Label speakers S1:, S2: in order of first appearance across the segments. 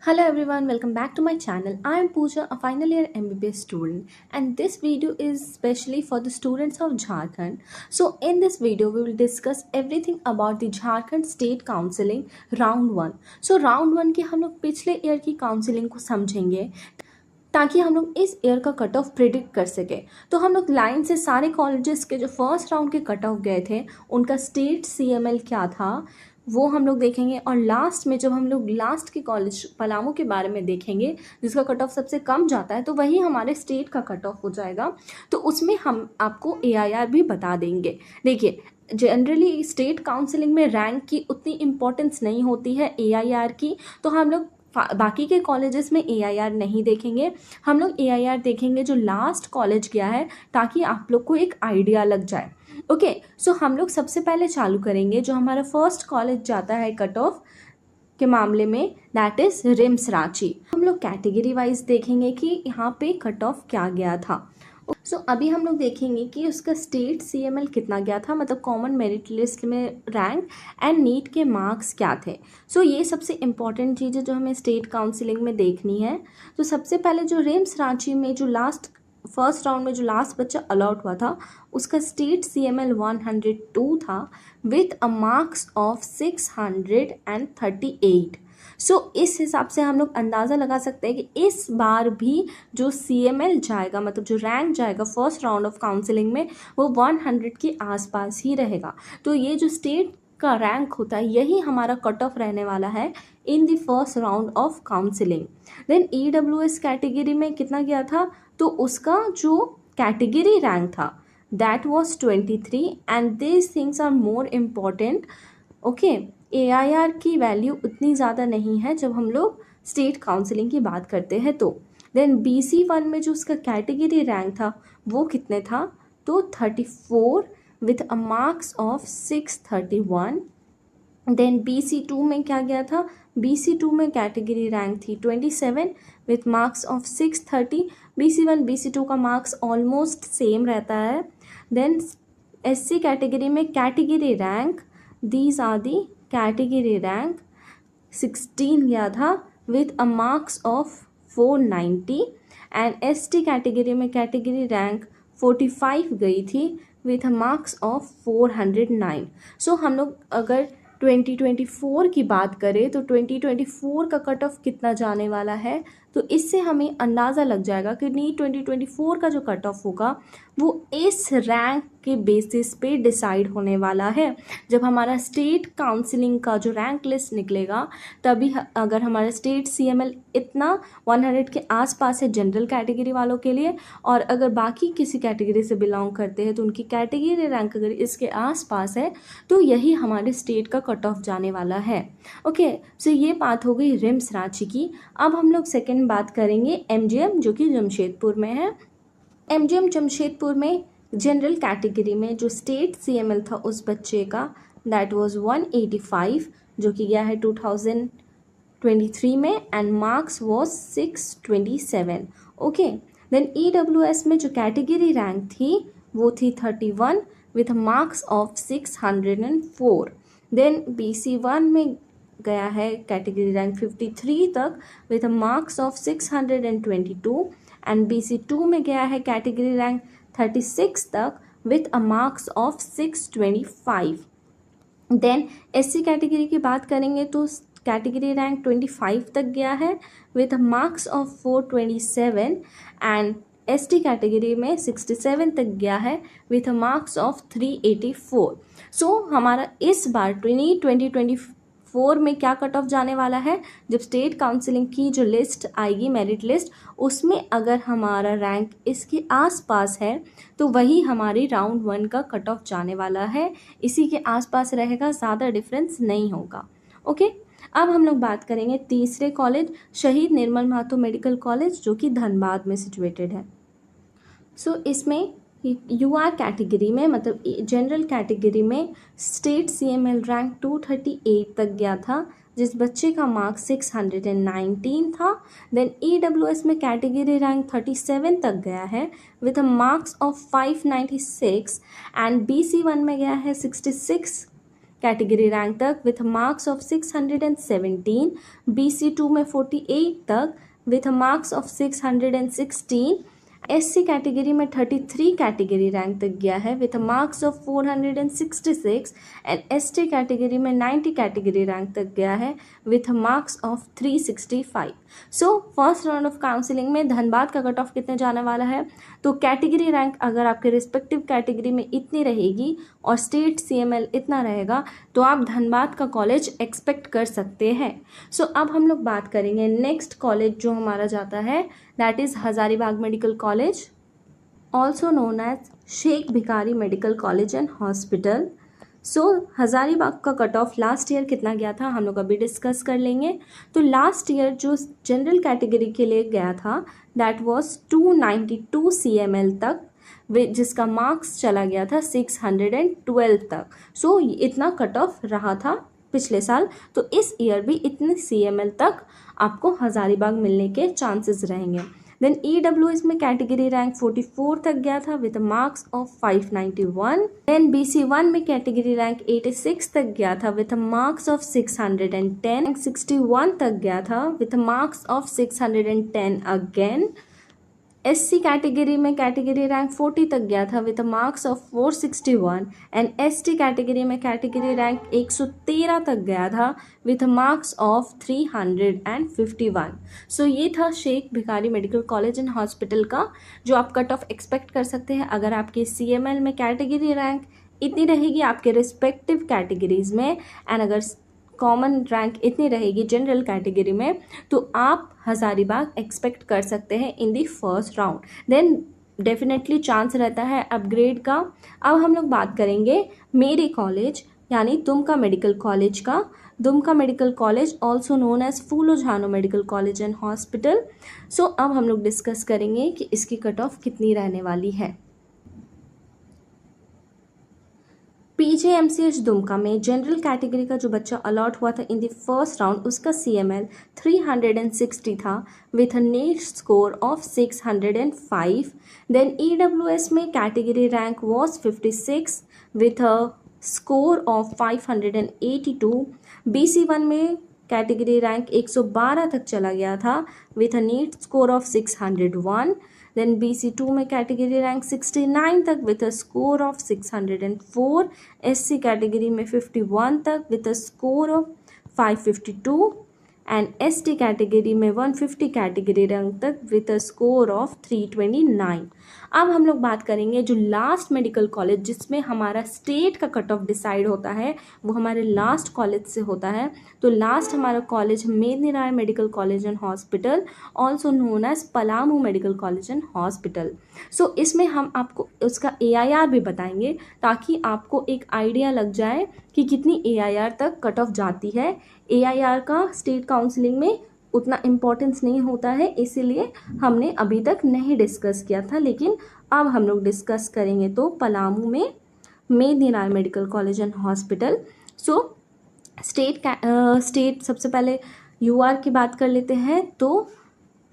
S1: Hello everyone, welcome back to my channel. I am Pooja, a final year MBBS student, and this video is specially for the students of Jharkhand. So in this video we will discuss everything about the Jharkhand State Counseling Round 1. So Round 1 के हम लोग पिछले year की counselling को समझेंगे ताकि हम लोग इस ईयर का कट ऑफ प्रिडिक्ट कर सके। तो हम लोग लाइन से सारे कॉलेजेस के जो फर्स्ट राउंड के कट ऑफ गए थे उनका स्टेट सीएमएल क्या था वो हम लोग देखेंगे, और लास्ट में जब हम लोग लास्ट के कॉलेज पलामू के बारे में देखेंगे जिसका कट ऑफ सबसे कम जाता है तो वही हमारे स्टेट का कट ऑफ हो जाएगा। तो उसमें हम आपको एआईआर भी बता देंगे। देखिए, जनरली स्टेट काउंसलिंग में रैंक की उतनी इम्पोर्टेंस नहीं होती है एआईआर की, तो हम लोग बाकी के कॉलेजेस में एआईआर नहीं देखेंगे। हम लोग एआईआर देखेंगे जो लास्ट कॉलेज गया है, ताकि आप लोग को एक आइडिया लग जाए। ओके, सो हम लोग सबसे पहले चालू करेंगे जो हमारा फर्स्ट कॉलेज जाता है कट ऑफ के मामले में, दैट इज रिम्स रांची। हम लोग कैटेगरी वाइज देखेंगे कि यहाँ पे कट ऑफ क्या गया था। सो अभी हम लोग देखेंगे कि उसका स्टेट सीएमएल कितना गया था, मतलब कॉमन मेरिट लिस्ट में रैंक एंड नीट के मार्क्स क्या थे। सो ये सबसे इम्पॉर्टेंट चीज़ है जो हमें स्टेट काउंसलिंग में देखनी है। तो सबसे पहले जो रिम्स रांची में जो फर्स्ट राउंड में जो लास्ट बच्चा अलॉट हुआ था उसका स्टेट सीएमएल 102 था विथ अ मार्क्स ऑफ 638। सो इस हिसाब से हम लोग अंदाज़ा लगा सकते हैं कि इस बार भी जो सीएमएल जाएगा, मतलब जो रैंक जाएगा फर्स्ट राउंड ऑफ काउंसलिंग में, वो 100 के आसपास ही रहेगा। तो ये जो स्टेट का रैंक होता है यही हमारा कट ऑफ रहने वाला है in the first round of counselling. Then EWS category में कितना गया था, तो उसका जो कैटेगरी रैंक था that was 23, and this things are more important. Okay, AIR की वैल्यू उतनी ज़्यादा नहीं है जब हम लोग स्टेट काउंसलिंग की बात करते हैं। तो देन BC1 में जो उसका कैटेगरी रैंक था वो कितने था, तो 34 with a marks of 631। Then BC2 में क्या गया था, BC2 में कैटेगरी रैंक थी 27 with marks of 630। BC1 BC2 का मार्क्स ऑलमोस्ट सेम रहता है। देन SC कैटेगरी में category rank, these are the category rank 16 गया था with a marks of 490, and ST category में कैटेगरी रैंक 45 गई थी with a marks of 409। So हम लोग अगर 2024 की बात करें तो 2024 का कट ऑफ कितना जाने वाला है, तो इससे हमें अंदाज़ा लग जाएगा कि नीट 2024 का जो कट ऑफ होगा वो इस रैंक के बेसिस पे डिसाइड होने वाला है। जब हमारा स्टेट काउंसलिंग का जो रैंक लिस्ट निकलेगा तभी अगर हमारा स्टेट सीएमएल इतना 100 के आसपास है जनरल कैटेगरी वालों के लिए, और अगर बाकी किसी कैटेगरी से बिलोंग करते हैं तो उनकी कैटेगरी रैंक अगर इसके आसपास है तो यही हमारे स्टेट का कट ऑफ जाने वाला है। ओके, सो ये बात हो गई रिम्स रांची की। अब हम लोग सेकेंड बात करेंगे एमजीएम जो कि जमशेदपुर में है। एमजीएम जमशेदपुर में जनरल कैटेगरी में जो स्टेट सीएमएल था उस बच्चे का दैट वाज 185 जो कि गया है 2023 में, and marks was 627। Okay, then EWS में जो कैटेगरी रैंक थी वो थी 31 with marks of 604। Then BC1 में गया है कैटेगरी रैंक 53 तक with marks of 622, and BC2 में गया है कैटेगरी रैंक 36 तक with a marks of 625। Then SC category की बात करेंगे तो कैटेगरी रैंक 25 तक गया है with marks of 427, and ST category में 67 तक गया है विथ मार्क्स ऑफ 384। सो हमारा इस बार 2024 में क्या कट ऑफ जाने वाला है, जब स्टेट काउंसलिंग की जो लिस्ट आएगी मेरिट लिस्ट उसमें अगर हमारा रैंक इसके आसपास है तो वही हमारी राउंड 1 का कट ऑफ जाने वाला है। इसी के आसपास रहेगा, ज़्यादा डिफरेंस नहीं होगा। ओके, अब हम लोग बात करेंगे तीसरे कॉलेज शहीद निर्मल महतो मेडिकल कॉलेज जो कि धनबाद में सिचुएटेड है। सो इसमें यूआर कैटेगरी में, मतलब जनरल कैटेगरी में स्टेट सीएमएल रैंक 238 तक गया था जिस बच्चे का मार्क्स 619 था। देन ईडब्ल्यूएस में कैटेगरी रैंक 37 तक गया है with a marks of 596, and BC1 में गया है 66 कैटेगरी रैंक तक विथ मार्क्स ऑफ 617, BC2 में 48 तक with marks of 616, SC category में 33 कैटेगरी रैंक तक गया है with marks of 466 and ST category में 90 कैटेगरी रैंक तक गया है with marks of 365। So first round of counselling में धनबाद का कट ऑफ कितने जाने वाला है, तो कैटेगरी रैंक अगर आपके रिस्पेक्टिव कैटेगरी में इतनी रहेगी और स्टेट CML इतना रहेगा तो आप धनबाद का कॉलेज एक्सपेक्ट कर सकते हैं। सो अब हम लोग बात करेंगे नेक्स्ट कॉलेज जो हमारा जाता है, that is Hazaribagh medical college, also known as Sheikh Bhikhari medical college and hospital. So Hazaribagh का कट ऑफ लास्ट ईयर कितना गया था हम लोग अभी डिस्कस कर लेंगे। तो लास्ट ईयर जो जनरल कैटेगरी के लिए गया था दैट वाज 292 CML तक, जिसका मार्क्स चला गया था 612 तक। सो इतना कट ऑफ रहा था पिछले साल, तो इस ईयर भी इतने CML तक आपको हज़ारीबाग मिलने के चांसेस रहेंगे। देन EWS में कैटेगरी रैंक 44 तक गया था with marks of 591। Then BC1 में कैटेगरी रैंक 86 तक गया था विद मार्क्स ऑफ 610। 61 तक गया था with marks of 610 again. SC category में कैटेगरी रैंक 40 तक गया था with marks of 461 and ST category में कैटेगरी रैंक 113 तक गया था विद मार्क्स ऑफ 351। सो ये था Sheikh Bhikhari medical college and hospital का जो आप कट ऑफ एक्सपेक्ट कर सकते हैं अगर आपके CML में कैटेगरी रैंक इतनी रहेगी आपके रिस्पेक्टिव कैटेगरीज में, एंड अगर कॉमन रैंक इतनी रहेगी जनरल कैटेगरी में तो आप हज़ारीबाग एक्सपेक्ट कर सकते हैं in the first round. Then definitely chance रहता है अपग्रेड का। अब हम लोग बात करेंगे मेरे कॉलेज यानी दुमका मेडिकल कॉलेज का। Dumka medical college also known as Phulo Jhano medical college and hospital. So अब हम लोग डिस्कस करेंगे कि इसकी कट ऑफ कितनी रहने वाली है। PJMCH दुमका में जनरल कैटेगरी का जो बच्चा अलॉट हुआ था इन द फर्स्ट राउंड उसका CML 360 था with a NEET score of 605। Then EWS में category rank was 56 with a score of 582। BC1 में कैटेगरी रैंक 112 तक चला गया था with a NEET score of 601। Then BC2 में कैटेगरी रैंक 69 तक with a score of 604। SC category में 51 तक with a score of 552 and ST category में 150 कैटेगरी रैंक तक विथ अ स्कोर ऑफ 329। अब हम लोग बात करेंगे जो लास्ट मेडिकल कॉलेज जिसमें हमारा स्टेट का कट ऑफ डिसाइड होता है वो हमारे लास्ट कॉलेज से होता है। तो लास्ट हमारा college Medini Rai medical college and hospital also known as Palamu medical college and hospital. So इसमें हम आपको उसका AIR भी बताएंगे ताकि आपको एक आइडिया लग जाए कि कितनी AIR तक कट ऑफ जाती है। AIR का स्टेट काउंसलिंग में उतना इम्पोर्टेंस नहीं होता है इसीलिए हमने अभी तक नहीं डिस्कस किया था, लेकिन अब हम लोग डिस्कस करेंगे। तो पलामू में Medini Rai medical college and hospital. So state सबसे पहले UR की बात कर लेते हैं। तो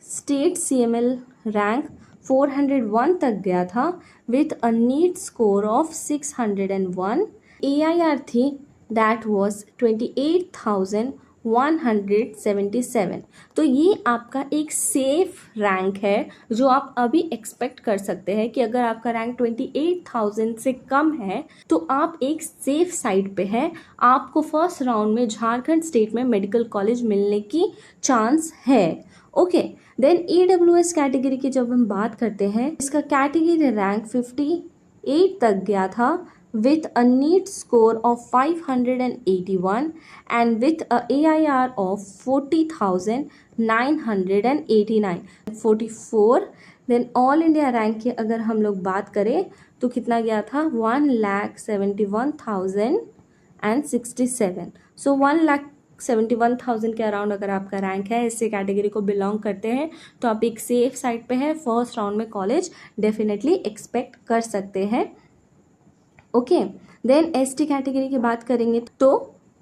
S1: स्टेट CML रैंक 401 तक गया था with a NEET score of 601। AIR थी दैट वॉज 28,177। तो ये आपका एक सेफ रैंक है जो आप अभी एक्सपेक्ट कर सकते हैं कि अगर आपका रैंक 28,000 से कम है तो आप एक सेफ साइड पे है, आपको फर्स्ट राउंड में झारखंड स्टेट में मेडिकल कॉलेज मिलने की चांस है। ओके, देन EWS कैटेगरी की जब हम बात करते हैं इसका कैटेगरी रैंक 58 तक गया था with a NEET score of 581 and with a AIR of 40,989 44। then all India rank की अगर हम लोग बात करें तो कितना गया था 1,71,067। सो 1,71,000 के अराउंड अगर आपका रैंक है, इससे कैटेगरी को बिलोंग करते हैं तो आप एक सेफ साइड पे है, फर्स्ट राउंड में कॉलेज डेफिनेटली एक्सपेक्ट कर सकते हैं। ओके, देन ST कैटेगरी की बात करेंगे तो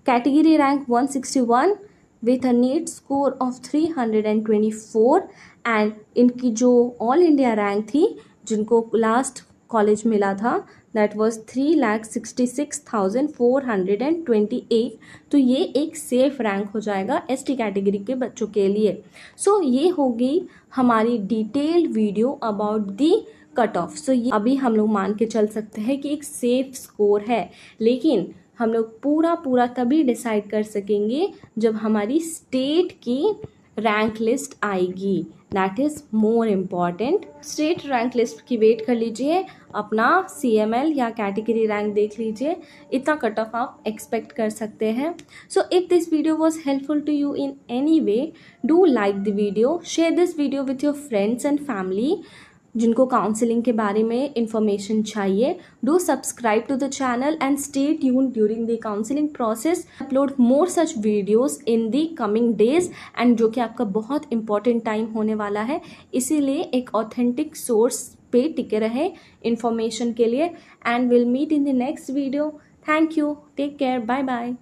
S1: category rank 161 with a NEET score of 324 and इनकी जो ऑल इंडिया रैंक थी जिनको लास्ट कॉलेज मिला था दैट वॉज 3,66,428। तो ये एक सेफ रैंक हो जाएगा ST कैटेगरी के बच्चों के लिए। सो ये होगी हमारी detailed video about the cut off. So ये अभी हम लोग मान के चल सकते हैं कि एक सेफ स्कोर है, लेकिन हम लोग पूरा तभी डिसाइड कर सकेंगे जब हमारी स्टेट की रैंक लिस्ट आएगी। That is more important. State rank list की वेट कर लीजिए, अपना CML या कैटेगरी रैंक देख लीजिए, इतना कट ऑफ आप एक्सपेक्ट कर सकते हैं। So if this video was helpful to you in any way, do like the video, share this video with your friends and family जिनको काउंसलिंग के बारे में इंफॉर्मेशन चाहिए। Do subscribe to the channel and stay tuned during the counselling process. Upload more such videos in the coming days, and जो कि आपका बहुत important time होने वाला है, इसीलिए एक ऑथेंटिक सोर्स पे टिके रहे इंफॉर्मेशन के लिए। And will meet in the next video. Thank you, take care, bye bye.